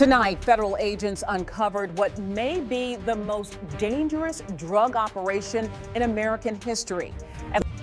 Tonight, federal agents uncovered what may be the most dangerous drug operation in American history.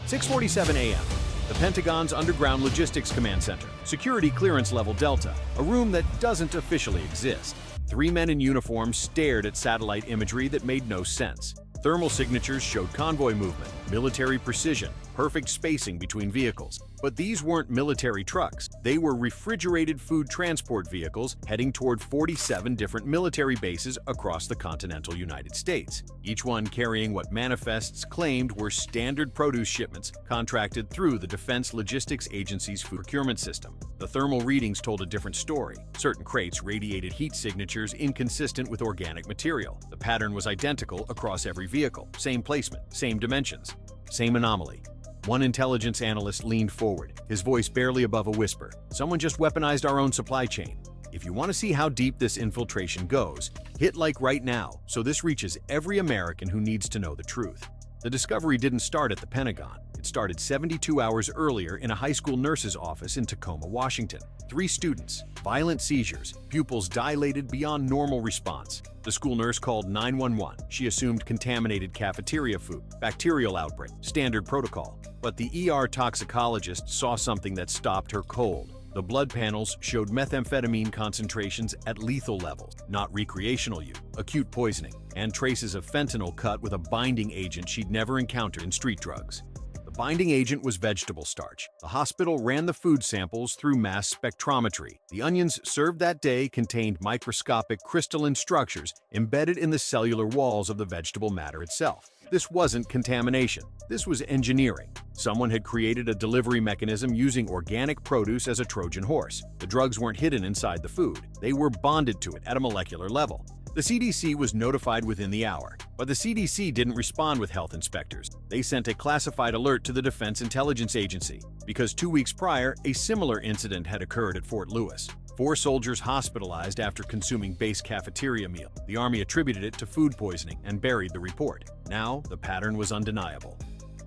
6:47 a.m. The Pentagon's Underground Logistics Command Center, security clearance level Delta, a room that doesn't officially exist. Three men in uniform stared at satellite imagery that made no sense. Thermal signatures showed convoy movement, military precision, perfect spacing between vehicles. But these weren't military trucks. They were refrigerated food transport vehicles heading toward 47 different military bases across the continental United States, each one carrying what manifests claimed were standard produce shipments contracted through the Defense Logistics Agency's food procurement system. The thermal readings told a different story. Certain crates radiated heat signatures inconsistent with organic material. The pattern was identical across every vehicle, same placement, same dimensions, same anomaly. One intelligence analyst leaned forward, his voice barely above a whisper. "Someone just weaponized our own supply chain. If you want to see how deep this infiltration goes, hit like right now so this reaches every American who needs to know the truth." The discovery didn't start at the Pentagon. It started 72 hours earlier in a high school nurse's office in Tacoma, Washington. 3 students, violent seizures, pupils dilated beyond normal response. The school nurse called 911. She assumed contaminated cafeteria food, bacterial outbreak, standard protocol. But the ER toxicologist saw something that stopped her cold. The blood panels showed methamphetamine concentrations at lethal levels, not recreational use, acute poisoning, and traces of fentanyl cut with a binding agent she'd never encountered in street drugs. The binding agent was vegetable starch. The hospital ran the food samples through mass spectrometry. The onions served that day contained microscopic crystalline structures embedded in the cellular walls of the vegetable matter itself. This wasn't contamination. This was engineering. Someone had created a delivery mechanism using organic produce as a Trojan horse. The drugs weren't hidden inside the food. They were bonded to it at a molecular level. The CDC was notified within the hour, but the CDC didn't respond with health inspectors. They sent a classified alert to the Defense Intelligence Agency because 2 weeks prior, a similar incident had occurred at Fort Lewis. 4 soldiers hospitalized after consuming base cafeteria meal. The Army attributed it to food poisoning and buried the report. Now, the pattern was undeniable.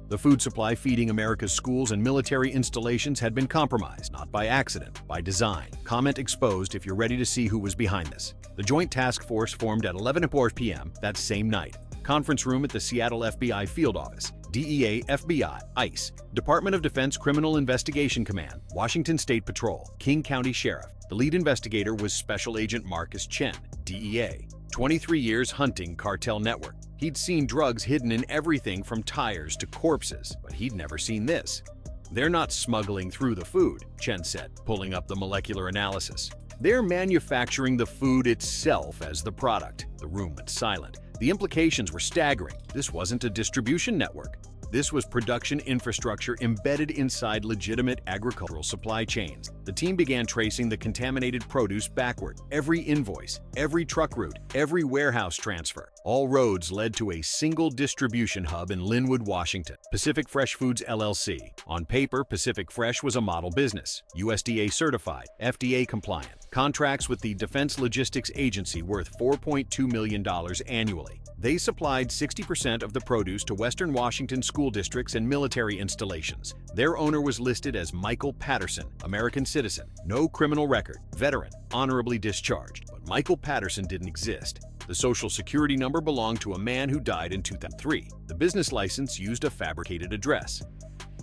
The food supply feeding America's schools and military installations had been compromised, not by accident, by design. Comment exposed if you're ready to see who was behind this. The Joint Task Force formed at 11:04 p.m. that same night. Conference room at the Seattle FBI Field Office. DEA, FBI, ICE, Department of Defense Criminal Investigation Command, Washington State Patrol, King County Sheriff. The lead investigator was Special Agent Marcus Chen, DEA. 23 years hunting Cartel network. He'd seen drugs hidden in everything from tires to corpses, but he'd never seen this. "They're not smuggling through the food," Chen said, pulling up the molecular analysis. "They're manufacturing the food itself as the product." The room went silent. The implications were staggering. This wasn't a distribution network. This was production infrastructure embedded inside legitimate agricultural supply chains. The team began tracing the contaminated produce backward. Every invoice, every truck route, every warehouse transfer. All roads led to a single distribution hub in Linwood, Washington. Pacific Fresh Foods, LLC. On paper, Pacific Fresh was a model business. USDA certified, FDA compliant. Contracts with the Defense Logistics Agency worth $4.2 million annually. They supplied 60% of the produce to Western Washington school districts and military installations. Their owner was listed as Michael Patterson, American citizen, no criminal record, veteran, honorably discharged. But Michael Patterson didn't exist. The social security number belonged to a man who died in 2003. The business license used a fabricated address.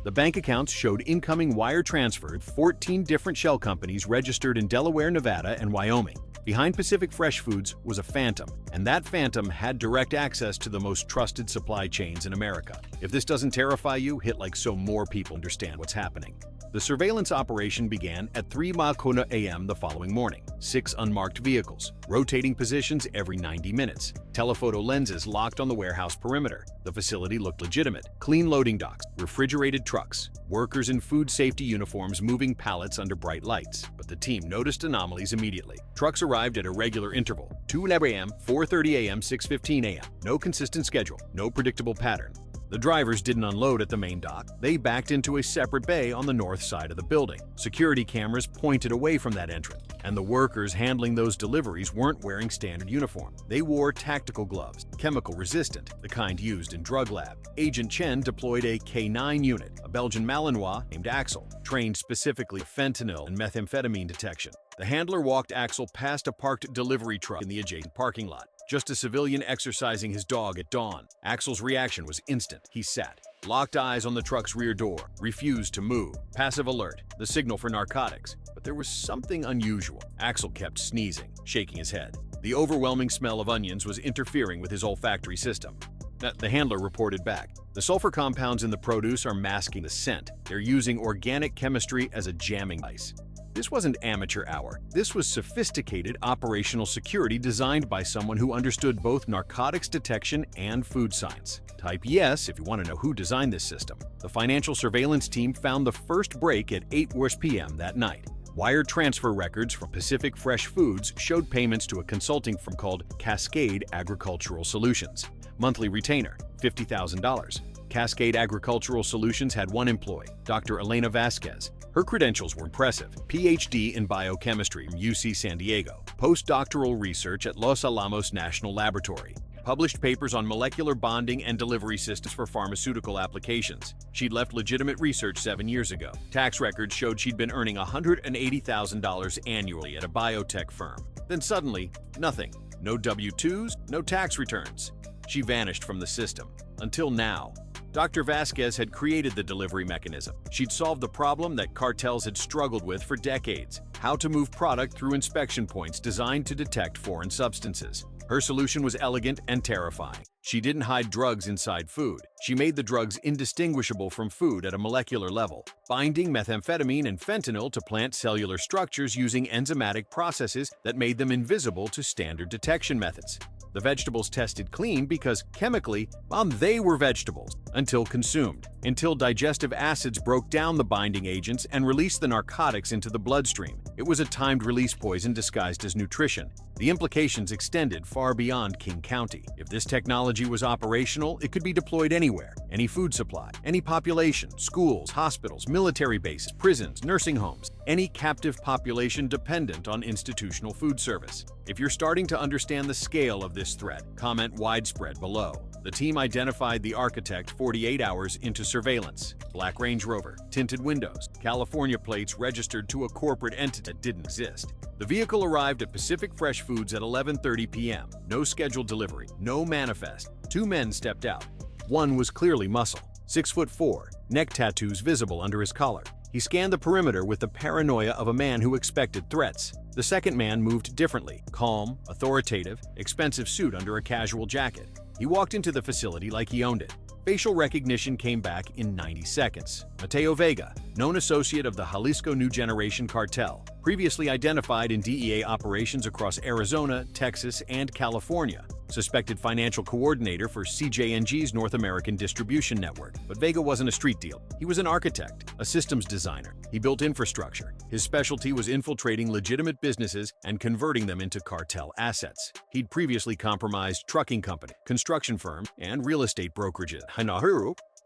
The bank accounts showed incoming wire transferred 14 different shell companies registered in Delaware, Nevada, and Wyoming. Behind Pacific Fresh Foods was a phantom, and that phantom had direct access to the most trusted supply chains in America. If this doesn't terrify you, hit like so more people understand what's happening. The surveillance operation began at 3:00 a.m. the following morning. 6 unmarked vehicles, rotating positions every 90 minutes. Telephoto lenses locked on the warehouse perimeter. The facility looked legitimate. Clean loading docks, refrigerated trucks, workers in food safety uniforms moving pallets under bright lights. But the team noticed anomalies immediately. Trucks arrived at a regular interval. 2:11 a.m., 4:30 a.m., 6:15 a.m. No consistent schedule, no predictable pattern. The drivers didn't unload at the main dock. They backed into a separate bay on the north side of the building. Security cameras pointed away from that entrance, and the workers handling those deliveries weren't wearing standard uniform. They wore tactical gloves, chemical resistant, the kind used in drug lab. Agent Chen deployed a K9 unit, a Belgian Malinois named Axel, trained specifically for fentanyl and methamphetamine detection. The handler walked Axel past a parked delivery truck in the adjacent parking lot. Just a civilian exercising his dog at dawn. Axel's reaction was instant. He sat, locked eyes on the truck's rear door, refused to move. Passive alert, the signal for narcotics. But there was something unusual. Axel kept sneezing, shaking his head. The overwhelming smell of onions was interfering with his olfactory system. The handler reported back. The sulfur compounds in the produce are masking the scent. They're using organic chemistry as a jamming device. This wasn't amateur hour. This was sophisticated operational security designed by someone who understood both narcotics detection and food science. Type yes if you want to know who designed this system. The financial surveillance team found the first break at 8 p.m. that night. Wire transfer records from Pacific Fresh Foods showed payments to a consulting firm called Cascade Agricultural Solutions. Monthly retainer, $50,000. Cascade Agricultural Solutions had one employee, Dr. Elena Vasquez. Her credentials were impressive. PhD in biochemistry from UC San Diego. Postdoctoral research at Los Alamos National Laboratory. Published papers on molecular bonding and delivery systems for pharmaceutical applications. She'd left legitimate research 7 years ago. Tax records showed she'd been earning $180,000 annually at a biotech firm. Then suddenly, nothing. No W-2s, no tax returns. She vanished from the system. Until now. Dr. Vasquez had created the delivery mechanism. She'd solved the problem that cartels had struggled with for decades: how to move product through inspection points designed to detect foreign substances. Her solution was elegant and terrifying. She didn't hide drugs inside food. She made the drugs indistinguishable from food at a molecular level, binding methamphetamine and fentanyl to plant cellular structures using enzymatic processes that made them invisible to standard detection methods. The vegetables tested clean because, chemically, they were vegetables, until consumed, until digestive acids broke down the binding agents and released the narcotics into the bloodstream. It was a timed-release poison disguised as nutrition. The implications extended far beyond King County. If this technology was operational, it could be deployed anywhere, any food supply, any population, schools, hospitals, military bases, prisons, nursing homes, any captive population dependent on institutional food service. If you're starting to understand the scale of this threat, comment widespread below. The team identified the architect 48 hours into surveillance. Black Range Rover, tinted windows, California plates registered to a corporate entity that didn't exist. The vehicle arrived at Pacific Fresh Foods at 11:30 p.m. No scheduled delivery, no manifest. 2 men stepped out. One was clearly muscle, 6'4", neck tattoos visible under his collar. He scanned the perimeter with the paranoia of a man who expected threats. The second man moved differently, calm, authoritative, expensive suit under a casual jacket. He walked into the facility like he owned it. Facial recognition came back in 90 seconds. Mateo Vega, known associate of the Jalisco New Generation Cartel, previously identified in DEA operations across Arizona, Texas, and California. Suspected financial coordinator for CJNG's North American distribution network. But Vega wasn't a street dealer. He was an architect, a systems designer. He built infrastructure. His specialty was infiltrating legitimate businesses and converting them into cartel assets. He'd previously compromised trucking company, construction firm, and real estate brokerages.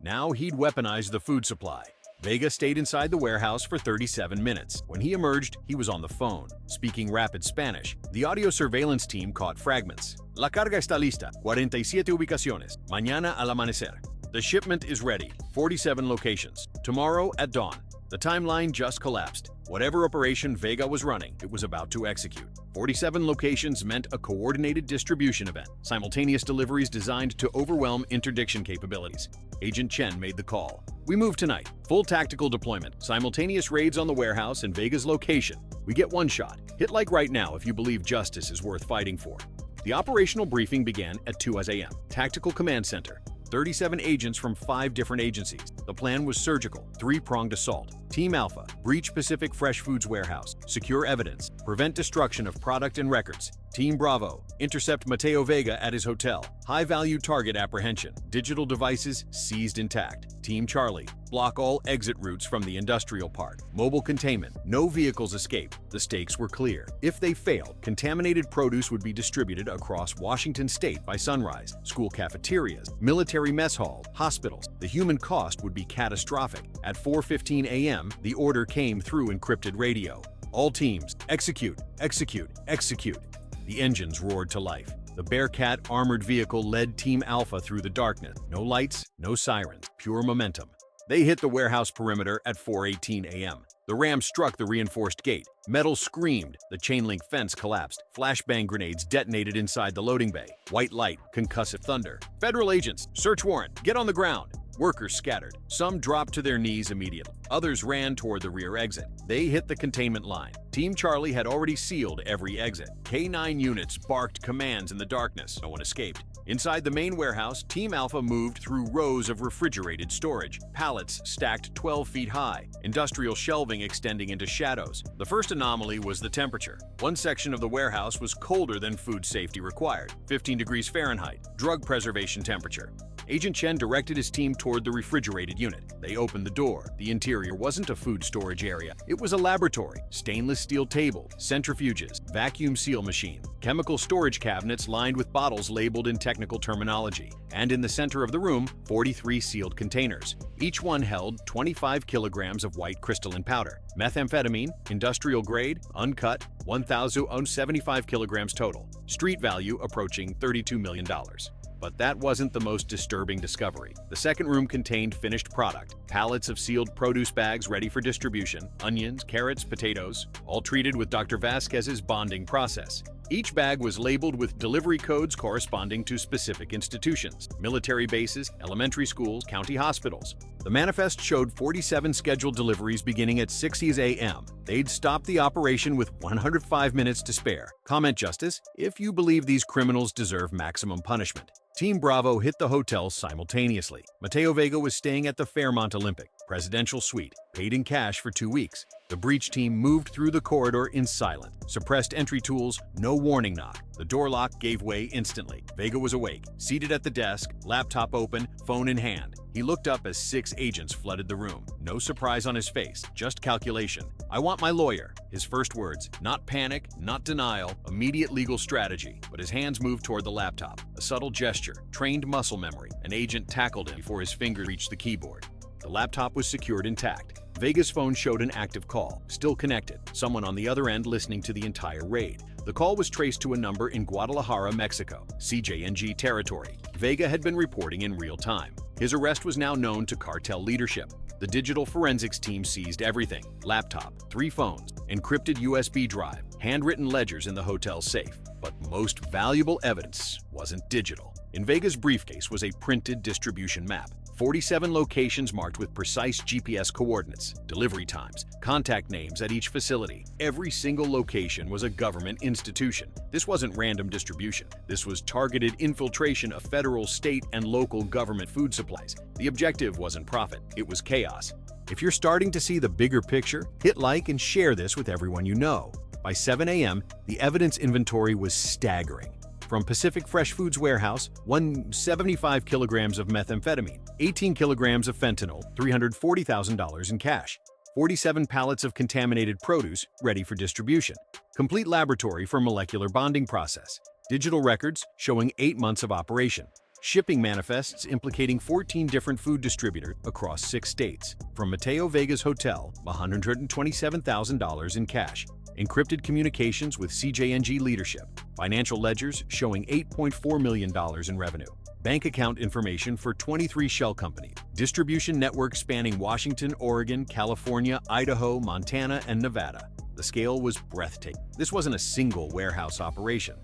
Now he'd weaponized the food supply. Vega stayed inside the warehouse for 37 minutes. When he emerged, he was on the phone, speaking rapid Spanish. The audio surveillance team caught fragments. La carga está lista, 47 ubicaciones, mañana al amanecer. The shipment is ready, 47 locations, tomorrow at dawn. The timeline just collapsed. Whatever operation Vega was running, it was about to execute. 47 locations meant a coordinated distribution event, simultaneous deliveries designed to overwhelm interdiction capabilities. Agent Chen made the call. We move tonight. Full tactical deployment, simultaneous raids on the warehouse and Vega's location. We get one shot. Hit like right now if you believe justice is worth fighting for. The operational briefing began at 2 a.m. Tactical Command Center. 37 agents from 5 different agencies. The plan was surgical, 3-pronged assault. Team Alpha, breach Pacific Fresh Foods warehouse, secure evidence, prevent destruction of product and records. Team Bravo, intercept Mateo Vega at his hotel. High-value target apprehension, digital devices seized intact. Team Charlie, block all exit routes from the industrial park. Mobile containment, no vehicles escape. The stakes were clear. If they failed, contaminated produce would be distributed across Washington state by sunrise. School cafeterias, military mess halls, hospitals. The human cost would be catastrophic. At 4:15 a.m., the order came through encrypted radio. All teams, execute, execute, execute. The engines roared to life. The Bearcat armored vehicle led Team Alpha through the darkness. No lights, no sirens, pure momentum. They hit the warehouse perimeter at 4:18 a.m. The ram struck the reinforced gate. Metal screamed. The chain-link fence collapsed. Flashbang grenades detonated inside the loading bay. White light, concussive thunder. Federal agents, search warrant, get on the ground. Workers scattered. Some dropped to their knees immediately. Others ran toward the rear exit. They hit the containment line. Team Charlie had already sealed every exit. K-9 units barked commands in the darkness. No one escaped. Inside the main warehouse, Team Alpha moved through rows of refrigerated storage. Pallets stacked 12 feet high. Industrial shelving extending into shadows. The first anomaly was the temperature. One section of the warehouse was colder than food safety required. 15 degrees Fahrenheit. Drug preservation temperature. Agent Chen directed his team toward the refrigerated unit. They opened the door. The interior wasn't a food storage area. It was a laboratory. Stainless steel table, centrifuges, vacuum seal machine, chemical storage cabinets lined with bottles labeled in technical terminology. And in the center of the room, 43 sealed containers. Each one held 25 kilograms of white crystalline powder. Methamphetamine, industrial grade, uncut, 1,075 kilograms total. Street value approaching $32 million. But that wasn't the most disturbing discovery. The second room contained finished product. Pallets of sealed produce bags ready for distribution, onions, carrots, potatoes, all treated with Dr. Vasquez's bonding process. Each bag was labeled with delivery codes corresponding to specific institutions, military bases, elementary schools, county hospitals. The manifest showed 47 scheduled deliveries beginning at 6 a.m. They'd stopped the operation with 105 minutes to spare. Comment, Justice, if you believe these criminals deserve maximum punishment. Team Bravo hit the hotel simultaneously. Mateo Vega was staying at the Fairmont Olympic, presidential suite, paid in cash for 2 weeks. The breach team moved through the corridor in silent. Suppressed entry tools, no warning knock. The door lock gave way instantly. Vega was awake, seated at the desk, laptop open, phone in hand. He looked up as 6 agents flooded the room. No surprise on his face, just calculation. "I want my lawyer." His first words, not panic, not denial, immediate legal strategy. But his hands moved toward the laptop. A subtle gesture, trained muscle memory. An agent tackled him before his finger reached the keyboard. The laptop was secured intact. Vega's phone showed an active call, still connected, someone on the other end listening to the entire raid. The call was traced to a number in Guadalajara, Mexico, CJNG territory. Vega had been reporting in real time. His arrest was now known to cartel leadership. The digital forensics team seized everything: laptop, 3 phones, encrypted USB drive, handwritten ledgers in the hotel's safe. But most valuable evidence wasn't digital. In Vega's briefcase was a printed distribution map. 47 locations marked with precise GPS coordinates, delivery times, contact names at each facility. Every single location was a government institution. This wasn't random distribution. This was targeted infiltration of federal, state, and local government food supplies. The objective wasn't profit, it was chaos. If you're starting to see the bigger picture, hit like and share this with everyone you know. By 7 a.m., the evidence inventory was staggering. From Pacific Fresh Foods warehouse, 175 kilograms of methamphetamine, 18 kilograms of fentanyl, $340,000 in cash, 47 pallets of contaminated produce ready for distribution, complete laboratory for molecular bonding process, digital records showing 8 months of operation, shipping manifests implicating 14 different food distributors across 6 states. From Mateo Vega's hotel, $127,000 in cash, encrypted communications with CJNG leadership, financial ledgers showing $8.4 million in revenue, bank account information for 23 shell companies, distribution network spanning Washington, Oregon, California, Idaho, Montana, and Nevada. The scale was breathtaking. This wasn't a single warehouse operation.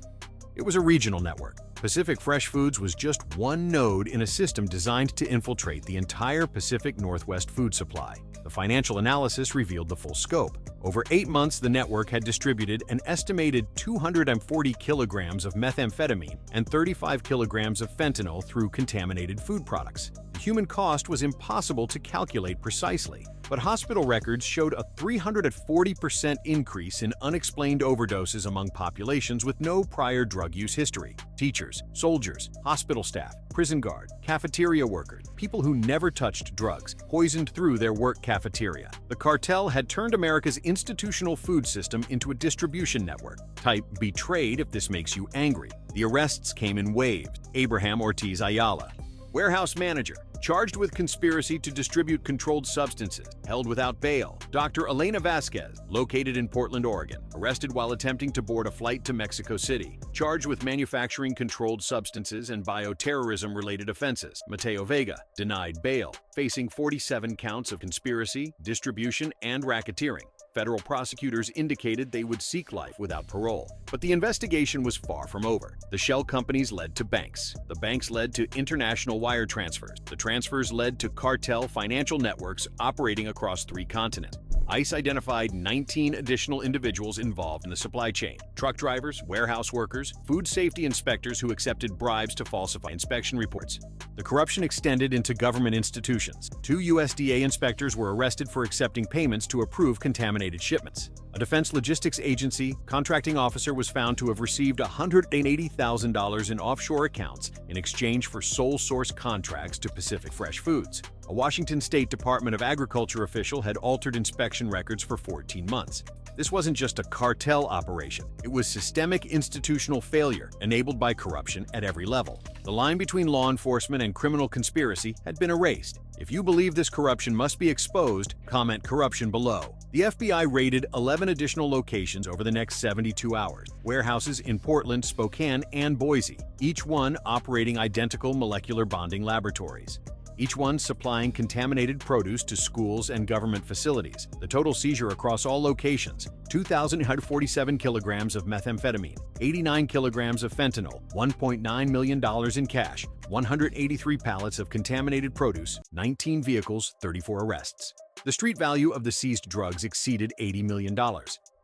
It was a regional network. Pacific Fresh Foods was just one node in a system designed to infiltrate the entire Pacific Northwest food supply. The financial analysis revealed the full scope. Over 8 months, the network had distributed an estimated 240 kilograms of methamphetamine and 35 kilograms of fentanyl through contaminated food products. The human cost was impossible to calculate precisely, but hospital records showed a 340% increase in unexplained overdoses among populations with no prior drug use history. Teachers, soldiers, hospital staff, prison guard, cafeteria workers, people who never touched drugs, poisoned through their work cafeteria. The cartel had turned America's institutional food system into a distribution network. Type betrayed if this makes you angry. The arrests came in waves. Abraham Ortiz Ayala, warehouse manager, charged with conspiracy to distribute controlled substances, held without bail. Dr. Elena Vasquez, located in Portland, Oregon, arrested while attempting to board a flight to Mexico City, charged with manufacturing controlled substances and bioterrorism-related offenses. Mateo Vega, denied bail, facing 47 counts of conspiracy, distribution, and racketeering. Federal prosecutors indicated they would seek life without parole. But the investigation was far from over. The shell companies led to banks. The banks led to international wire transfers. The transfers led to cartel financial networks operating across 3 continents. ICE identified 19 additional individuals involved in the supply chain: truck drivers, warehouse workers, food safety inspectors who accepted bribes to falsify inspection reports. The corruption extended into government institutions. 2 USDA inspectors were arrested for accepting payments to approve contaminated shipments. A defense logistics agency contracting officer was found to have received $180,000 in offshore accounts in exchange for sole source contracts to Pacific Fresh Foods. A Washington State Department of Agriculture official had altered inspection records for 14 months. This wasn't just a cartel operation. It was systemic institutional failure enabled by corruption at every level. The line between law enforcement and criminal conspiracy had been erased. If you believe this corruption must be exposed, comment corruption below. The FBI raided 11 additional locations over the next 72 hours. Warehouses in Portland, Spokane, and Boise, each one operating identical molecular bonding laboratories. Each one supplying contaminated produce to schools and government facilities. The total seizure across all locations: 2,147 kilograms of methamphetamine, 89 kilograms of fentanyl, $1.9 million in cash, 183 pallets of contaminated produce, 19 vehicles, 34 arrests. The street value of the seized drugs exceeded $80 million.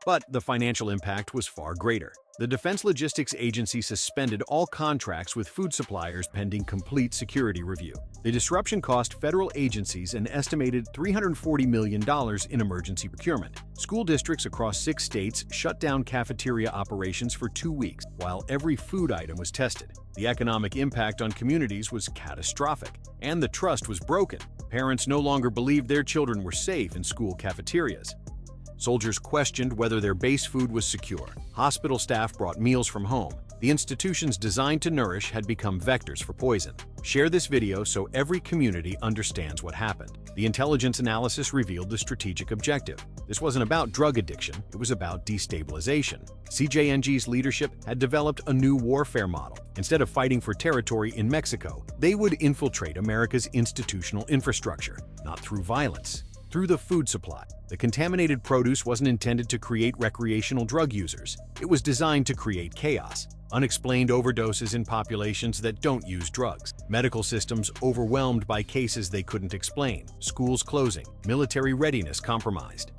But the financial impact was far greater. The Defense Logistics Agency suspended all contracts with food suppliers pending complete security review. The disruption cost federal agencies an estimated $340 million in emergency procurement. School districts across 6 states shut down cafeteria operations for 2 weeks, while every food item was tested. The economic impact on communities was catastrophic, and the trust was broken. Parents no longer believed their children were safe in school cafeterias. Soldiers questioned whether their base food was secure. Hospital staff brought meals from home. The institutions designed to nourish had become vectors for poison. Share this video so every community understands what happened. The intelligence analysis revealed the strategic objective. This wasn't about drug addiction, it was about destabilization. CJNG's leadership had developed a new warfare model. Instead of fighting for territory in Mexico, they would infiltrate America's institutional infrastructure, not through violence, through the food supply. The contaminated produce wasn't intended to create recreational drug users. It was designed to create chaos. Unexplained overdoses in populations that don't use drugs. Medical systems overwhelmed by cases they couldn't explain. Schools closing. Military readiness compromised.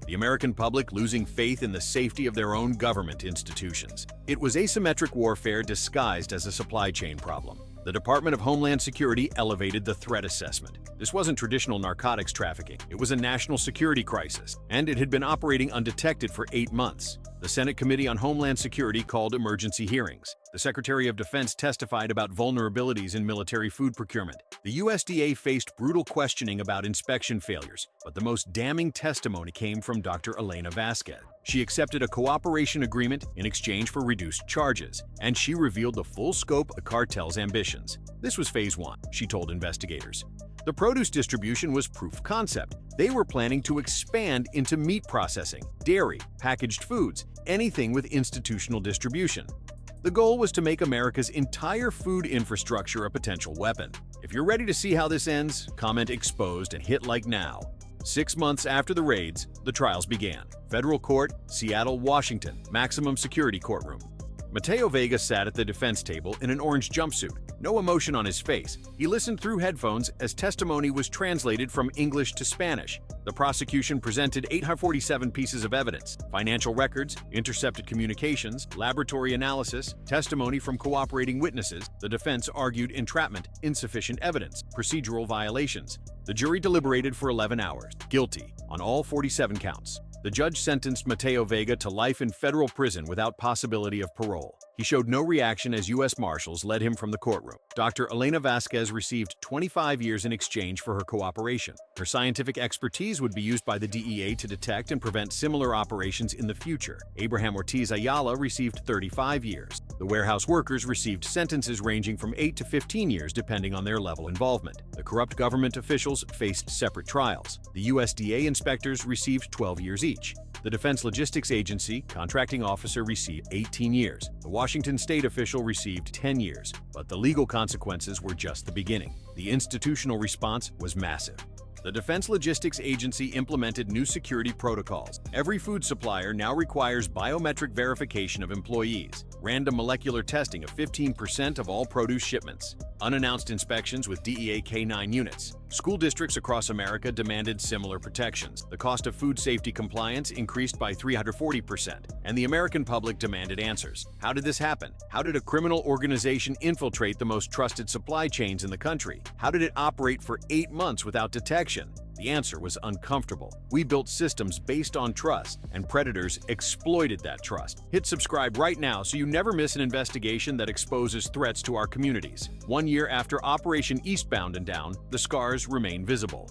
The American public losing faith in the safety of their own government institutions. It was asymmetric warfare disguised as a supply chain problem. The Department of Homeland Security elevated the threat assessment. This wasn't traditional narcotics trafficking. It was a national security crisis, and it had been operating undetected for 8 months. The Senate Committee on Homeland Security called emergency hearings. The Secretary of Defense testified about vulnerabilities in military food procurement. The USDA faced brutal questioning about inspection failures, but the most damning testimony came from Dr. Elena Vasquez. She accepted a cooperation agreement in exchange for reduced charges, and she revealed the full scope of the cartel's ambitions. This was phase 1, she told investigators. The produce distribution was proof of concept. They were planning to expand into meat processing, dairy, packaged foods, anything with institutional distribution. The goal was to make America's entire food infrastructure a potential weapon. If you're ready to see how this ends, comment exposed and hit like now. 6 months after the raids, the trials began. Federal court, Seattle, Washington, maximum security courtroom. Mateo Vega sat at the defense table in an orange jumpsuit, no emotion on his face. He listened through headphones as testimony was translated from English to Spanish. The prosecution presented 847 pieces of evidence: financial records, intercepted communications, laboratory analysis, testimony from cooperating witnesses. The defense argued entrapment, insufficient evidence, procedural violations. The jury deliberated for 11 hours, guilty on all 47 counts. The judge sentenced Mateo Vega to life in federal prison without possibility of parole. He showed no reaction as U.S. Marshals led him from the courtroom. Dr. Elena Vasquez received 25 years in exchange for her cooperation. Her scientific expertise would be used by the DEA to detect and prevent similar operations in the future. Abraham Ortiz Ayala received 35 years. The warehouse workers received sentences ranging from 8 to 15 years depending on their level of involvement. The corrupt government officials faced separate trials. The USDA inspectors received 12 years each. The Defense Logistics Agency contracting officer received 18 years. The Washington state official received 10 years. But the legal consequences were just the beginning. The institutional response was massive. The Defense Logistics Agency implemented new security protocols. Every food supplier now requires biometric verification of employees, random molecular testing of 15% of all produce shipments, unannounced inspections with DEA K-9 units. School districts across America demanded similar protections. The cost of food safety compliance increased by 340%, and the American public demanded answers. How did this happen? How did a criminal organization infiltrate the most trusted supply chains in the country? How did it operate for 8 months without detection? The answer was uncomfortable. We built systems based on trust, and predators exploited that trust. Hit subscribe right now so you never miss an investigation that exposes threats to our communities. 1 year after Operation Eastbound and Down, the scars remain visible.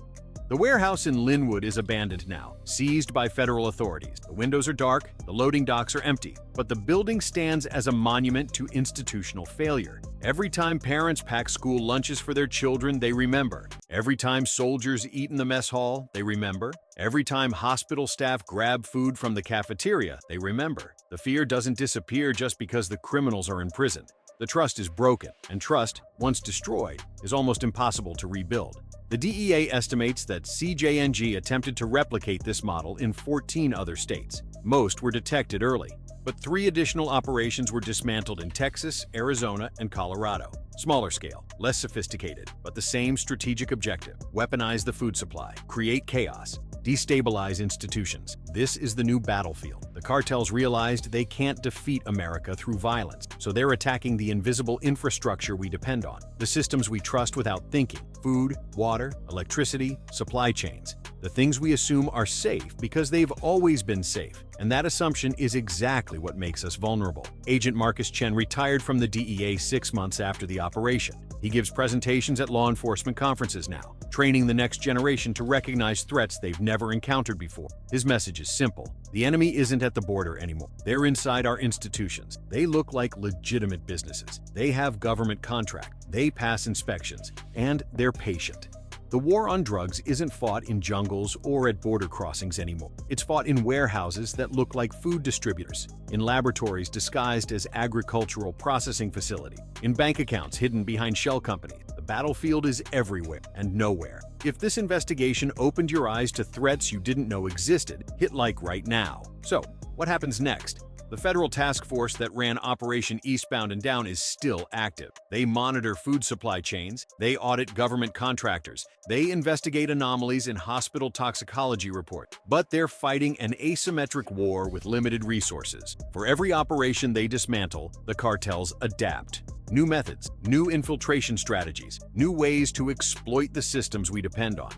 The warehouse in Linwood is abandoned now, seized by federal authorities. The windows are dark, the loading docks are empty, but the building stands as a monument to institutional failure. Every time parents pack school lunches for their children, they remember. Every time soldiers eat in the mess hall, they remember. Every time hospital staff grab food from the cafeteria, they remember. The fear doesn't disappear just because the criminals are in prison. The trust is broken, and trust, once destroyed, is almost impossible to rebuild. The DEA estimates that CJNG attempted to replicate this model in 14 other states. Most were detected early, but 3 additional operations were dismantled in Texas, Arizona, and Colorado. Smaller scale, less sophisticated, but the same strategic objective: weaponize the food supply, create chaos, destabilize institutions. This is the new battlefield. The cartels realized they can't defeat America through violence, so they're attacking the invisible infrastructure we depend on, the systems we trust without thinking: food, water, electricity, supply chains. The things we assume are safe because they've always been safe, and that assumption is exactly what makes us vulnerable. Agent Marcus Chen retired from the DEA 6 months after the operation. He gives presentations at law enforcement conferences now, training the next generation to recognize threats they've never encountered before. His message is simple: the enemy isn't at the border anymore. They're inside our institutions. They look like legitimate businesses. They have government contracts. They pass inspections, and they're patient. The war on drugs isn't fought in jungles or at border crossings anymore. It's fought in warehouses that look like food distributors, in laboratories disguised as agricultural processing facilities, in bank accounts hidden behind shell companies. The battlefield is everywhere and nowhere. If this investigation opened your eyes to threats you didn't know existed, hit like right now. So, what happens next? The federal task force that ran Operation Eastbound and Down is still active. They monitor food supply chains, they audit government contractors, they investigate anomalies in hospital toxicology reports. But they're fighting an asymmetric war with limited resources. For every operation they dismantle, the cartels adapt. New methods, new infiltration strategies, new ways to exploit the systems we depend on.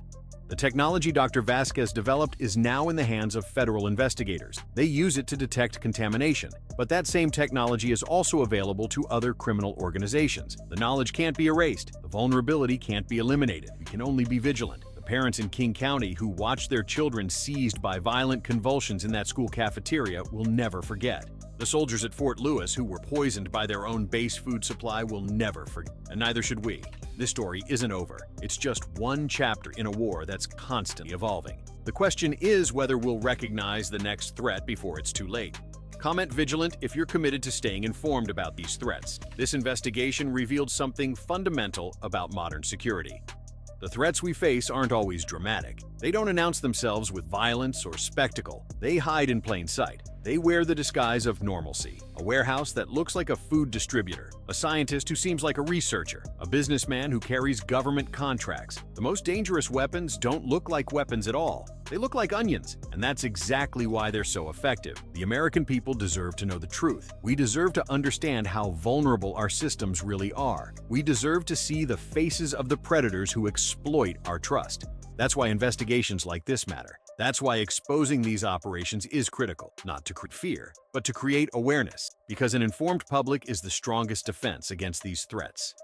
The technology Dr. Vasquez developed is now in the hands of federal investigators. They use it to detect contamination, but that same technology is also available to other criminal organizations. The knowledge can't be erased. The vulnerability can't be eliminated. We can only be vigilant. The parents in King County who watched their children seized by violent convulsions in that school cafeteria will never forget. The soldiers at Fort Lewis who were poisoned by their own base food supply will never forget, and neither should we. This story isn't over. It's just one chapter in a war that's constantly evolving. The question is whether we'll recognize the next threat before it's too late. Comment vigilant if you're committed to staying informed about these threats. This investigation revealed something fundamental about modern security. The threats we face aren't always dramatic. They don't announce themselves with violence or spectacle. They hide in plain sight. They wear the disguise of normalcy. A warehouse that looks like a food distributor, a scientist who seems like a researcher, a businessman who carries government contracts. The most dangerous weapons don't look like weapons at all. They look like onions, and that's exactly why they're so effective. The American people deserve to know the truth. We deserve to understand how vulnerable our systems really are. We deserve to see the faces of the predators who exploit our trust. That's why investigations like this matter. That's why exposing these operations is critical, not to create fear, but to create awareness, because an informed public is the strongest defense against these threats.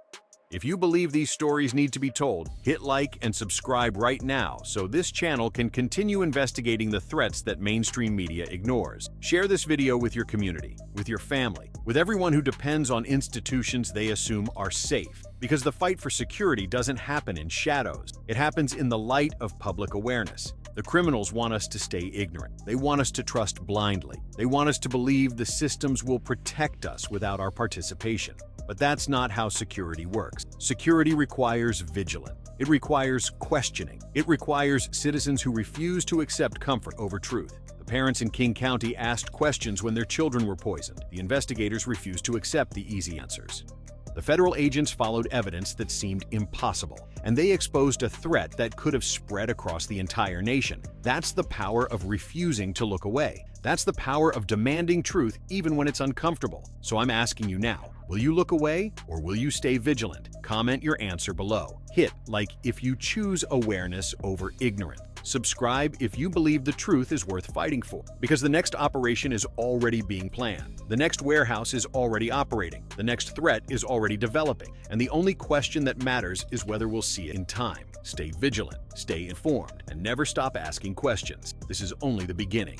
If you believe these stories need to be told, hit like and subscribe right now so this channel can continue investigating the threats that mainstream media ignores. Share this video with your community, with your family, with everyone who depends on institutions they assume are safe. Because the fight for security doesn't happen in shadows. It happens in the light of public awareness. The criminals want us to stay ignorant. They want us to trust blindly. They want us to believe the systems will protect us without our participation. But that's not how security works. Security requires vigilance. It requires questioning. It requires citizens who refuse to accept comfort over truth. The parents in King County asked questions when their children were poisoned. The investigators refused to accept the easy answers. The federal agents followed evidence that seemed impossible, and they exposed a threat that could have spread across the entire nation. That's the power of refusing to look away. That's the power of demanding truth even when it's uncomfortable. So I'm asking you now, will you look away or will you stay vigilant? Comment your answer below. Hit like if you choose awareness over ignorance. Subscribe if you believe the truth is worth fighting for, because the next operation is already being planned. The next warehouse is already operating. The next threat is already developing. And the only question that matters is whether we'll see it in time. Stay vigilant, stay informed, and never stop asking questions. This is only the beginning.